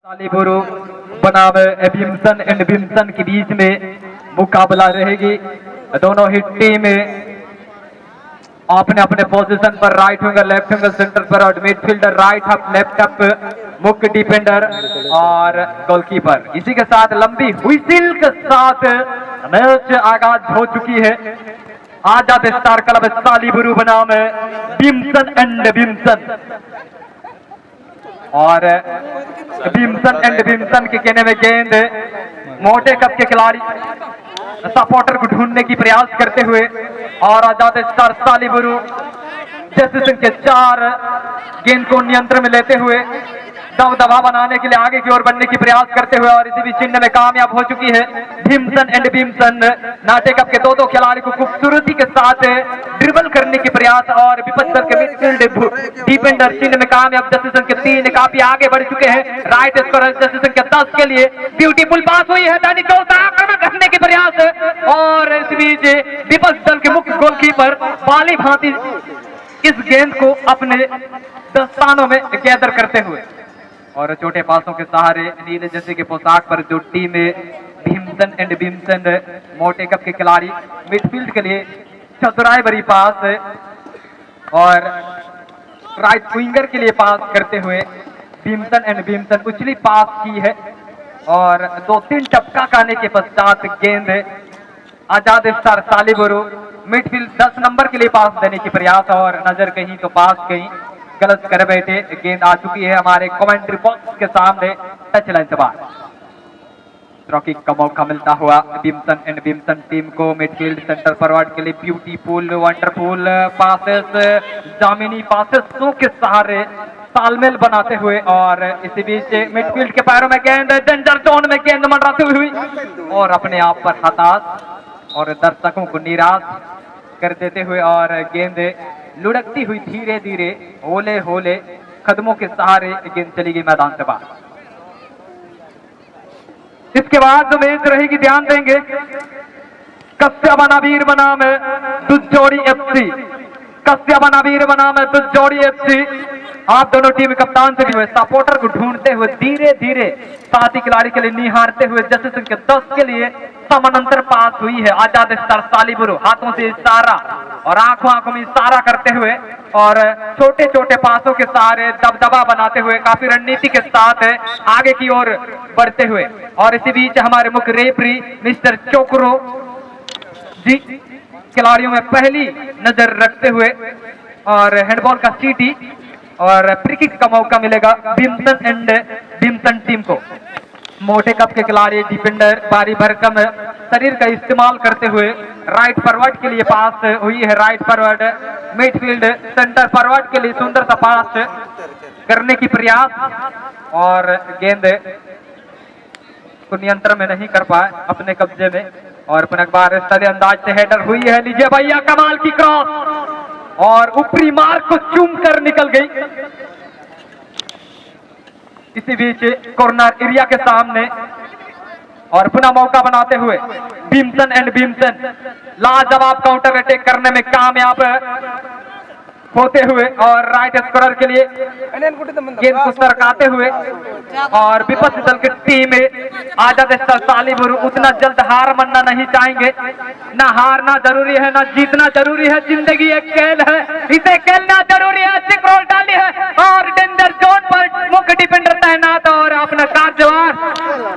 सालीबुरु बनाम भीमसन एंड भीमसन के बीच में मुकाबला रहेगी। दोनों ही टीम अपने अपने पोजीशन पर right winger, left winger, centre forward, midfielder, right half, left half, मुख्य डिफेंडर और गोलकीपर। इसी के साथ लंबी व्हिसिल के साथ मैच आगाज हो चुकी है। आजाद स्टार क्लब सालीबुरु बनाम भीमसन एंड भीमसन। और भीमसन एंड भीमसन के कहने में गेंद मोटे कप के खिलाड़ी सपोर्टर को ढूंढने की प्रयास करते हुए और आजाद स्टार सालीबुरु जैसे सिंह के 4 गेंद को नियंत्रण में लेते हुए दबदबा बनाने के लिए आगे की ओर बढ़ने की प्रयास करते हुए और इसी भी चिन्ह में कामयाब हो चुकी है भीमसन एंड भीमसन। नाटे कप के दो खिलाड़ी को खूबसूरती के साथ ड्रिबल करने की प्रयास और विपक्ष दल के मिडफील्ड डिफेंडर चिन्ह में कामयाब। जस्टिसन के 3 काफी आगे बढ़ चुके हैं। राइट स्कोर जस्टिसन के 10 के लिए ब्यूटीफुल पास हुई है। आक्रमण करने की प्रयास और इस बीच विपक्ष दल के मुख्य गोलकीपर बाली भांति इस गेंद को अपने दस्तानों में गैदर करते हुए और छोटे पासों के सहारे नीले जैसे के पोशाक पर जो टीम भीमसन एंड भीमसन मोटे कप के खिलाड़ी मिडफील्ड के लिए चतुराई भरी पास और राइट विंगर के लिए पास करते हुए भीमसन एंड भीमसन उछली पास की है और 2-3 टपका खाने के पश्चात गेंद आजाद स्टार सालीबुरु मिडफील्ड 10 नंबर के लिए पास देने की प्रयास और नजर कहीं तो पास कहीं गलत कर बैठे। गेंद आ चुकी है हमारे कमेंट्री बॉक्स के सामने टच लाइन से बाहर। थ्रो का मौका मिलता हुआ भीमसन एंड भीमसन टीम को मिडफील्ड सेंटर फॉरवर्ड के लिए ब्यूटीफुल वंडरफुल पासेस जामिनी पासेसों के सहारे तालमेल बनाते हुए और इसी बीच मिडफील्ड के पैरों में गेंद डेंजर जोन में गेंद मंडराते हुए और अपने आप पर हताश और दर्शकों को निराश कर देते हुए और गेंद लुढ़कती हुई धीरे धीरे होले होले कदमों के सहारे गेंद चली गई मैदान से बाहर। इसके बाद जो मैच रहेगी ध्यान देंगे कस्याबा नबीर बनाम दुजोड़ी एफसी। कस्याबा नबीर बनाम दुजोड़ी एफसी। आप दोनों टीम कप्तान से भी हुए सपोर्टर को ढूंढते हुए धीरे धीरे साथी खिलाड़ी के लिए निहारते हुए जैसे के 10 के लिए समानांतर पास हुई है। आजाद स्टार सालीबुरु हाथों से इशारा और आंखों में इशारा करते हुए और छोटे छोटे पासों के सहारे दबदबा बनाते हुए काफी रणनीति के साथ आगे की ओर बढ़ते हुए और इसी बीच हमारे मुख्य रेफरी मिस्टर चोकरो जी खिलाड़ियों में पहली नजर रखते हुए और हैंडबॉल का सीटी और फ्री किक का मौका मिलेगा भीमसन एंड भीमसन टीम को। मोटे कप के खिलाड़ी डिफेंडर भारी भरकम शरीर का इस्तेमाल करते हुए राइट फॉरवर्ड के लिए पास हुई है। Right forward midfield centre forward के लिए सुंदर सा पास करने की प्रयास और गेंद को नियंत्रण में नहीं कर पाए अपने कब्जे में और पुनः स्थलीय अंदाज से हेडर हुई है। लीजिए भैया कमाल की क्रॉस और ऊपरी मार्ग को चूम कर निकल गई। इसी बीच कॉर्नर एरिया के सामने और पुनः मौका बनाते हुए भीमसन एंड भीमसन लाजवाब काउंटर अटैक करने में कामयाब होते हुए और राइट स्कोरर के लिए गेंद को सरकाते हुए और विपक्ष दल की टीम आजाद स्टार सालीबुरु उतना जल्द हार मानना नहीं चाहेंगे। ना हारना जरूरी है ना जीतना जरूरी है। जिंदगी एक खेल है, इसे खेलना जरूरी है। अच्छी क्रॉस डाली है और डेंजर जोन पर मुख्य डिफेंडर तैनात और अपना कार्यभार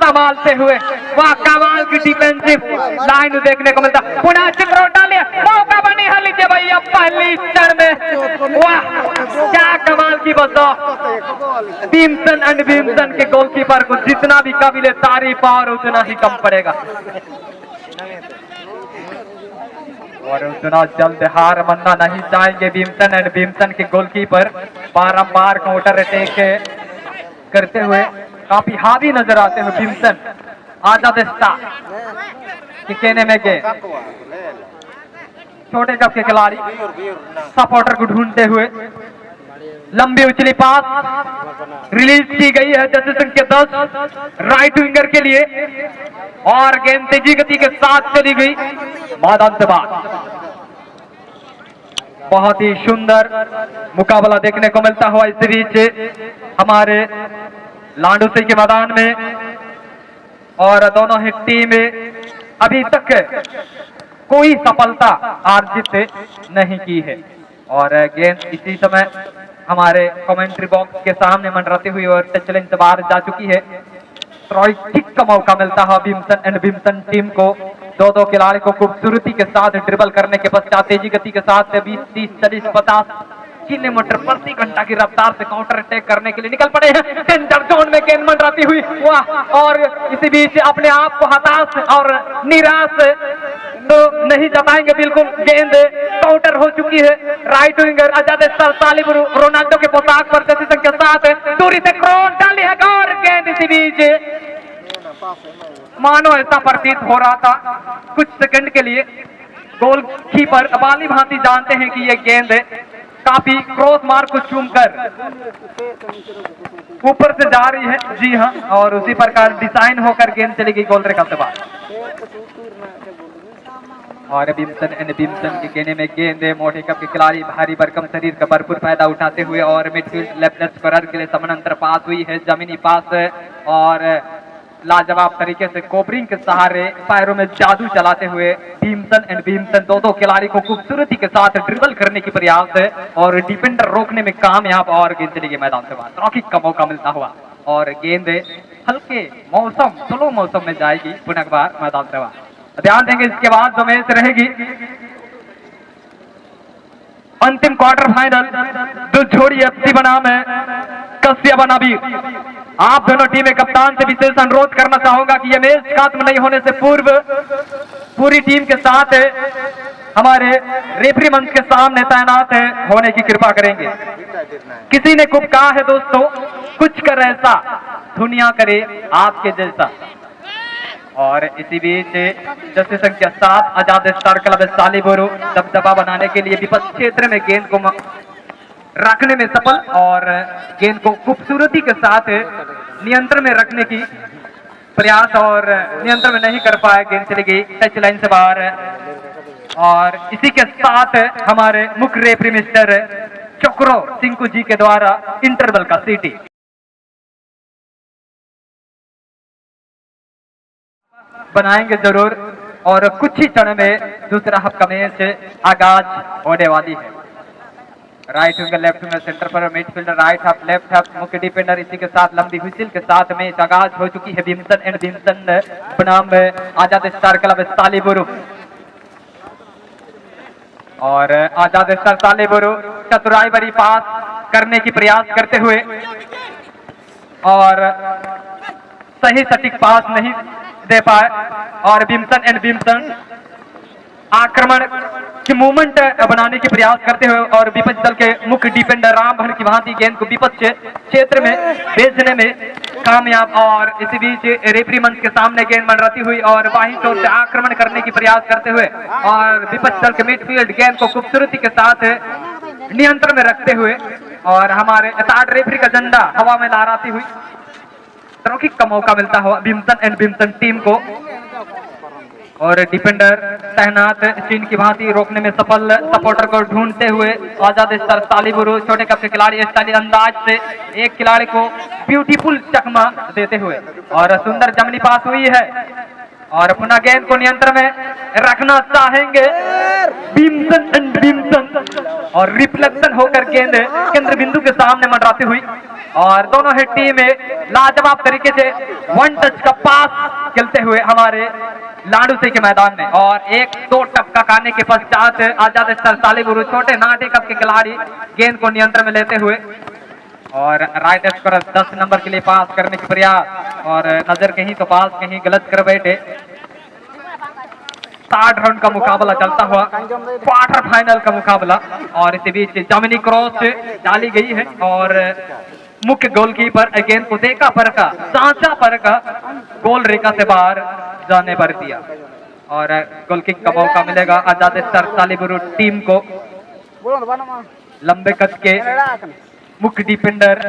संभालते हुए वाह कमाल की डिफेंसिव लाइन देखने को मिलता। पुनः अच्छी क्रॉस डाली है, मौका बनी है। लीजिए भैया पहली क्षण में वाह क्या कमाल की बता। भीमसन एंड भीमसन के गोलकीपर को जितना भी काबिले तारीफ और उतना ही कम पड़ेगा और उतना जल्द हार मानना नहीं चाहेंगे। भीमसन एंड भीमसन के गोलकीपर बारंबार काउंटर अटैक करते हुए काफी हावी नजर आते हुए भीमसन आजाद स्टार के कहने में के छोटे कप के खिलाड़ी सपोर्टर को ढूंढते हुए लंबी उछली पास रिलीज की गई है जस्टिसन के 10 राइट विंगर के लिए और गेंद तेजी गति के साथ चली गई मैदान से बाहर। बहुत ही सुंदर मुकाबला देखने को मिलता हुआ इस बीच हमारे लांडूसी के मैदान में और दोनों ही टीम अभी तक कोई सफलता अर्जित नहीं की है। और गेंद इसी समय हमारे कमेंट्री बॉक्स के सामने मंडराती हुई और टच लाइन से बाहर जा चुकी है। ट्रॉय किक का मौका मिलता है भीमसन एंड भीमसन टीम को। दो खिलाड़ी को खूबसूरती के साथ ड्रिबल करने के पश्चात तेजी गति के साथ 20, 30, 40, 50 किलोमीटर प्रति घंटा की रफ्तार से काउंटर अटैक करने के लिए निकल पड़े हैं। डेंजर जोन में गेंद मंडराती हुई वाह, और इसी बीच अपने आप को हताश और निराश तो नहीं जताएंगे बिल्कुल। गेंद काउंटर हो चुकी है। राइट विंगर आजाद सालिब रोनाल्डो के पोशाक पर जैसे के साथ दूरी से क्रॉस डाली है और गेंद इसी बीच मानो ऐसा प्रतीत हो रहा था कुछ सेकंड के लिए गोलकीपर बाली भांति जानते हैं कि ये गेंद काफी क्रॉस मार्क को चूमकर ऊपर से जा रही है। जी हाँ, और उसी प्रकार डिजाइन होकर गेंद चली गई गोल रेखा से बाहर। और भीमसन एंड भीमसन के कहने में गेंद मोटे कप के खिलाड़ी भारी भरकम शरीर का भरपूर फायदा उठाते हुए और मिडफील्ड लेफ्ट स्कोरर के लिए समानांतर पास हुई है। जमीनी पास और लाजवाब तरीके से कोबरिंग के सहारे पैरों में जादू चलाते हुए भीमसन एंड भीमसन दो खिलाड़ी को खूबसूरती के साथ ड्रिबल करने की प्रयास है और डिफेंडर रोकने में कामयाब और गेंद चली गई मैदान से बाहर। रॉकिक का मौका मिलता हुआ और गेंद हल्के मौसम स्लो मौसम में जाएगी पुनः बार मैदान से बाहर। ध्यान देंगे इसके बाद जो मैच रहेगी अंतिम क्वार्टर फाइनल जो जोड़ी एफसी बनाम है कस्या बनाबीर। आप दोनों टीमें कप्तान से विशेष अनुरोध करना चाहूंगा कि यह मैच खत्म नहीं होने से पूर्व पूरी टीम के साथ हमारे रेफरी मंच के सामने तैनात होने की कृपा करेंगे। किसी ने खूब कहा है दोस्तों, कुछ कर ऐसा दुनिया करे आपके जैसा। और इसी बीच जैसे संख्या 7 आजाद स्टार क्लब सालिबुरु दबदबा बनाने के लिए विपक्ष क्षेत्र में गेंद को रखने में सफल और गेंद को खूबसूरती के साथ नियंत्रण में रखने की प्रयास और नियंत्रण में नहीं कर पाए। गेंद चली गई टच लाइन से बाहर। और इसी के साथ हमारे मुख्य रेफरी मिस्टर चक्रो सिंकू जी के द्वारा इंटरवल का सीटी बनाएंगे जरूर और कुछ ही क्षण में दूसरा हाफ का मैच आगाज होने वाली है। Right winger left winger centre पर midfielder right half left half मुख्य डिफेंडर इसी के साथ लंबी व्हिसिल के साथ मैच आगाज हो चुकी है। भीमसन एंड भीमसन बनाम आजाद स्टार क्लब सालिबुरु और आजाद स्टार सालिबुरु चतुराई भरी पास करने की प्रयास करते हुए और सही सटीक पास नहीं दे पाए और भीमसन एंड भीमसन आक्रमण की मूवमेंट बनाने की प्रयास करते हुए और विपक्ष दल के मुख्य डिफेंडर रामभर की भांति गेंद को विपक्ष क्षेत्र में भेजने में कामयाब। और इसी बीच रेफरी मंच के सामने गेंद मंडराती हुई और बाहीं ओर से आक्रमण करने की प्रयास करते हुए और विपक्ष दल के मिडफील्ड गेंद को खूबसूरती के साथ नियंत्रण में रखते हुए और हमारे अताड़ रेफरी का झंडा हवा में लहराती हुई रॉकिक का मौका मिलता हुआ भीमसन एंड भीमसन टीम को और डिफेंडर तैनात चीन की भांति रोकने में सफल। सपोर्टर को ढूंढते हुए आजाद स्टार सालिबुरु छोटे कप के खिलाड़ी स्टाइलिश अंदाज से एक खिलाड़ी को ब्यूटीफुल चकमा देते हुए और सुंदर जमनी पास हुई है और पुनः गेंद को नियंत्रण में रखना चाहेंगे भीमसन एंड भीमसन और रिफ्लेक्शन होकर गेंद केंद्र बिंदु के सामने मंडराती हुई और दोनों ही टीमें लाजवाब तरीके से वन टच का पास खेलते हुए हमारे लांडूसी के मैदान में और 1-2 टपका खाने के पश्चात आजाद स्टार सालिबुरु छोटे नाटे कप के खिलाड़ी गेंद को नियंत्रण में लेते हुए और राइट स्कोरर 10 नंबर के लिए पास करने की प्रयास और नजर कहीं तो पास कहीं गलत कर बैठे। 60 राउंड का मुकाबला चलता हुआ क्वार्टर फाइनल का मुकाबला और इसी बीच जमीनी क्रॉस डाली गई है और मुख्य गोलकीपर गेंद को देखा परखा सांचा परखा गोल रेखा से बाहर जाने पर दिया और गोल किक का मौका मिलेगा आजाद स्टार सालिबुरु टीम को। लंबे कद के मुख्य डिफेंडर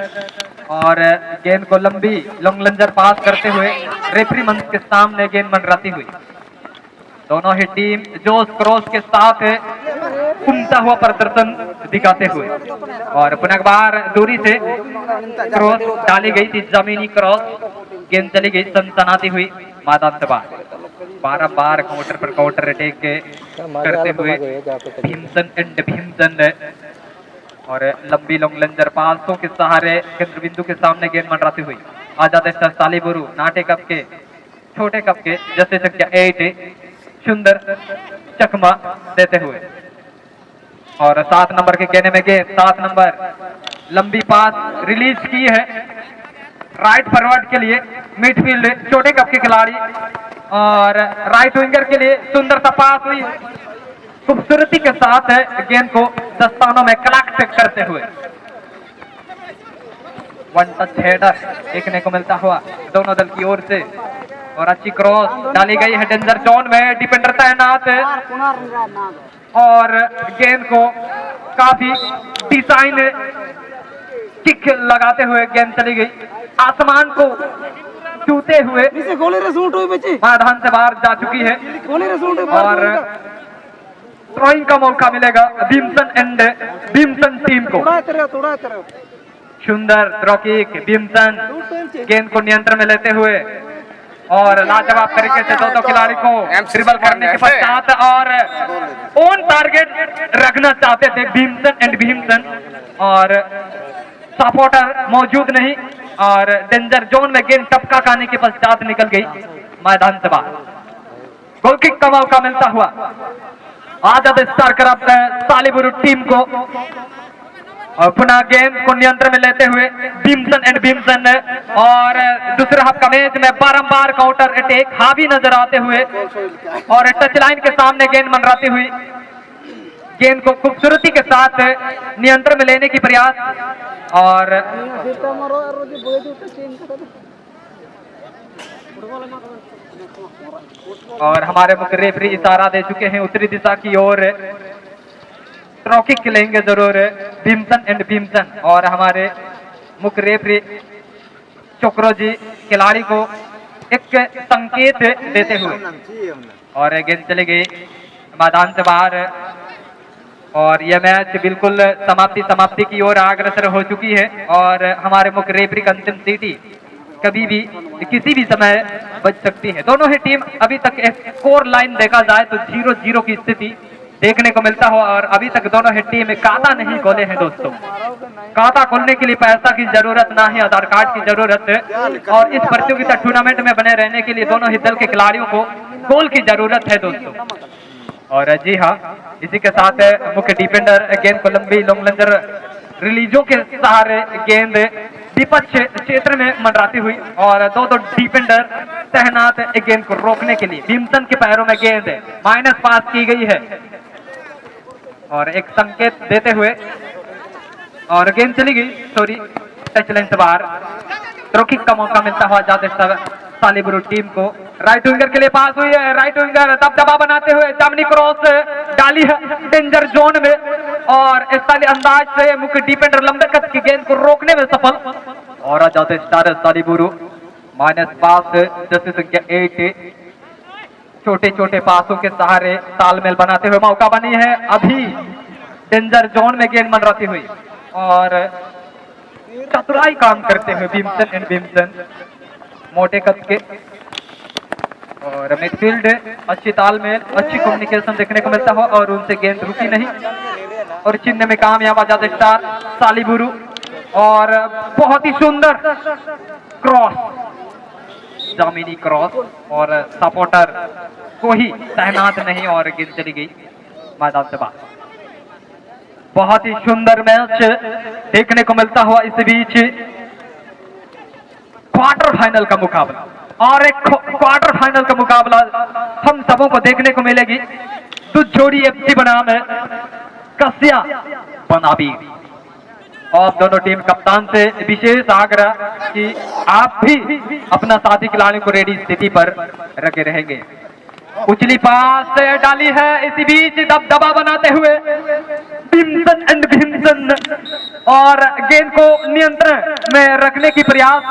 और गेंद को लंबी लॉन्ग लंजर पास करते हुए रेफरी मंच के सामने गेंद मंडराती हुई। दोनों ही टीम जोश क्रॉस के साथ उमता हुआ प्रदर्शन दिखाते हुए। और पुनः बार दूरी से क्रॉस डाली गई थी, जमीनी क्रॉस, गेंद चली गई सनसनाती हुई मैदान से बाहर। बार काउंटर पर काउंटर अटैक करते हुए भीमसन एंड भीमसन, और लंबी लॉन्ग लंजर पासों के सहारे केंद्र बिंदु के सामने गेंद मंडराती हुई। आजाद स्टार सालीबुरु नाटे कप के छोटे कप के जैसे संख्या 8 सुंदर चकमा देते हुए। और 7 नंबर के कहने में गेंद 7 नंबर लंबी पास रिलीज की है राइट फॉरवर्ड के लिए, मिडफील्ड छोटे कप के खिलाड़ी, और राइट विंगर के लिए सुंदर सा पास हुई, खूबसूरती के साथ गेंद को दस्तानों में कलेक्ट करते हुए। वन टच हेडर देखने को मिलता हुआ दोनों दल की ओर से, और अच्छी क्रॉस डाली गई है डेंजर जोन में, डिफेंडर तैनात है, और गेंद को काफी डिजाइन किक लगाते हुए गेंद चली गई आसमान को छूते हुए, मैदान से बाहर जा चुकी है। और थ्रोइंग का मौका मिलेगा भीमसन एंड भीमसन टीम को। सुंदर थ्रो किक, भीमसन गेंद को नियंत्रण में लेते हुए, और लाजवाब तरीके से दो खिलाड़ी को ड्रिबल करने के पश्चात और ऑन टारगेट रखना चाहते थे भीमसन एंड भीमसन, और सपोर्टर मौजूद नहीं, और डेंजर जोन में गेंद टपका खाने के पश्चात निकल गई मैदान से बाहर। गोल किक का मौका मिलता हुआ आजाद स्टार क्लब सालीबुरु टीम को, और पुनः गेंद को नियंत्रण में लेते हुए भीमसन एंड भीमसन, और दूसरे हाफ का मैच में बारंबार काउंटर अटैक हावी नजर आते हुए, और टच लाइन के सामने गेंद मंडराती हुई, गेंद को खूबसूरती के साथ नियंत्रण में लेने की प्रयास, और हमारे मुख्य रेफरी इशारा दे चुके हैं उत्तरी दिशा की ओर, थ्रो किक लेंगे जरूर भीमसन एंड भीमसन, और हमारे मुख्य रेफरी चोकरो जी खिलाड़ी को एक संकेत देते हुए, और गेंद चली गई मैदान से बाहर, और यह मैच बिल्कुल समाप्ति की ओर अग्रसर हो चुकी है। और हमारे मुख्य रेफरी की अंतिम सीटी कभी भी किसी भी समय बच सकती है। दोनों ही टीम अभी तक स्कोर लाइन देखा जाए तो 0-0 की स्थिति देखने को मिलता हो, और अभी तक दोनों ही टीम खाता नहीं खोले हैं दोस्तों। खाता खोलने के लिए पैसा की जरूरत, ना ही आधार कार्ड की जरूरत, और इस प्रतियोगिता टूर्नामेंट में बने रहने के लिए दोनों ही दल के खिलाड़ियों को गोल की जरूरत है दोस्तों। और जी हाँ, इसी के साथ मुख्य डिफेंडर गेंद को लंबी लॉन्ग लंजर रिलीजों के सहारे गेंद विपक्ष क्षेत्र में मंडराती हुई, और दो डिफेंडर तैनात गेंद को रोकने के लिए। भीमसन के पैरों में गेंद माइनस पास की गई है, और एक संकेत देते हुए, और गेंद चली गई सॉरी टच लाइन से बाहर। थ्रो किक का मौका मिलता हुआ जाते सालीबुरु टीम को। राइट विंगर के लिए पास हुई है, राइट विंगर दबदबा बनाते हुए जमीनी क्रॉस डाली है डेंजर जोन में, और इस अंदाज से मुख्य डिफेंडर लंबे कद की गेंद को रोकने में सफल, और आ जाते स्टार सालीबुरु माइनस पास जैसे संख्या 8 छोटे छोटे पासों के सहारे तालमेल बनाते हुए मौका बनी है अभी डेंजर जोन में गेंद मंडराती हुई, और चतुराई काम करते हुए भीमसन एंड भीमसन मोटे कद के, और मिडफील्ड अच्छी तालमेल अच्छी कम्युनिकेशन देखने को मिलता हो, और उनसे गेंद रुकी नहीं, और चिन्ह में कामयाब आजाद स्टार सालीबुरु, और बहुत ही सुंदर क्रॉस जमीनी क्रॉस, और सपोर्टर को ही तैनात नहीं, और गेंद चली गई मैदान से बाहर। बहुत ही सुंदर मैच देखने को मिलता हुआ इस बीच क्वार्टर फाइनल का मुकाबला, और एक क्वार्टर फाइनल का मुकाबला हम सबों को देखने को मिलेगी। दुधजोड़ी FC बनाम कस्या बनाबी, और दोनों टीम कप्तान से विशेष आग्रह कि आप भी अपना साथी खिलाड़ियों को रेडी स्थिति पर रखे रहेंगे। उछली पास डाली है, इसी बीच दबदबा बनाते हुए भीमसन एंड भीमसन, और गेंद को नियंत्रण में रखने की प्रयास।